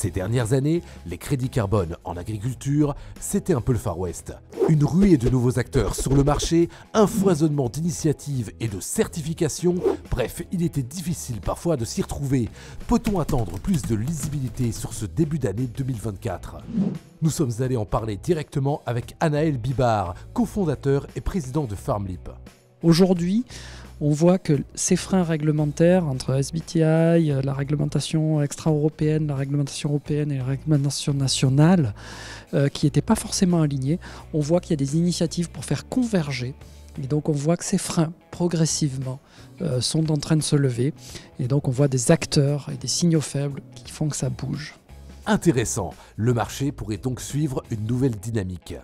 Ces dernières années, les crédits carbone en agriculture, c'était un peu le Far West. Une ruée de nouveaux acteurs sur le marché, un foisonnement d'initiatives et de certifications, bref, il était difficile parfois de s'y retrouver. Peut-on attendre plus de lisibilité sur ce début d'année 2024 ? Nous sommes allés en parler directement avec Anaël Bibard, cofondateur et président de FarmLeap. Aujourd'hui, on voit que ces freins réglementaires entre SBTI, la réglementation extra-européenne, la réglementation européenne et la réglementation nationale, qui n'étaient pas forcément alignés, on voit qu'il y a des initiatives pour faire converger. Et donc on voit que ces freins, progressivement, sont en train de se lever. Et donc on voit des acteurs et des signaux faibles qui font que ça bouge. Intéressant, le marché pourrait donc suivre une nouvelle dynamique.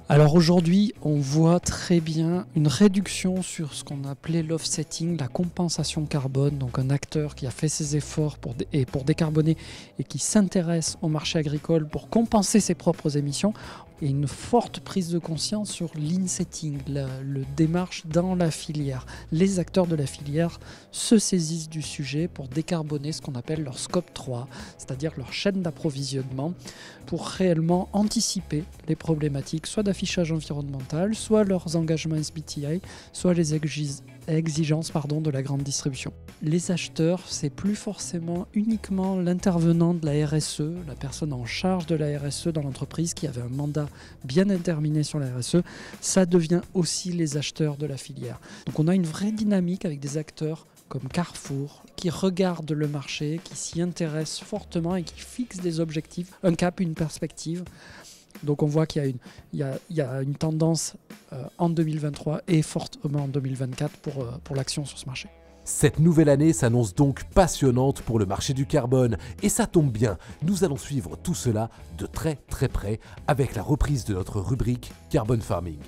Alors aujourd'hui, on voit très bien une réduction sur ce qu'on appelait l'offsetting, la compensation carbone, donc un acteur qui a fait ses efforts pour décarboner et qui s'intéresse au marché agricole pour compenser ses propres émissions, et une forte prise de conscience sur l'insetting, le démarche dans la filière. Les acteurs de la filière se saisissent du sujet pour décarboner ce qu'on appelle leur scope 3, c'est-à-dire leur chaîne d'approvisionnement, pour réellement anticiper les problématiques soit d'affichage environnemental, soit leurs engagements SBTI, soit les exigences de la grande distribution. Les acheteurs, c'est plus forcément uniquement l'intervenant de la RSE, la personne en charge de la RSE dans l'entreprise qui avait un mandat bien déterminé sur la RSE, ça devient aussi les acheteurs de la filière. Donc on a une vraie dynamique avec des acteurs comme Carrefour, qui regardent le marché, qui s'y intéressent fortement et qui fixent des objectifs, un cap, une perspective. Donc on voit qu'il y a une tendance en 2023 et fortement en 2024 pour l'action sur ce marché. Cette nouvelle année s'annonce donc passionnante pour le marché du carbone. Et ça tombe bien, nous allons suivre tout cela de très près avec la reprise de notre rubrique Carbon Farming.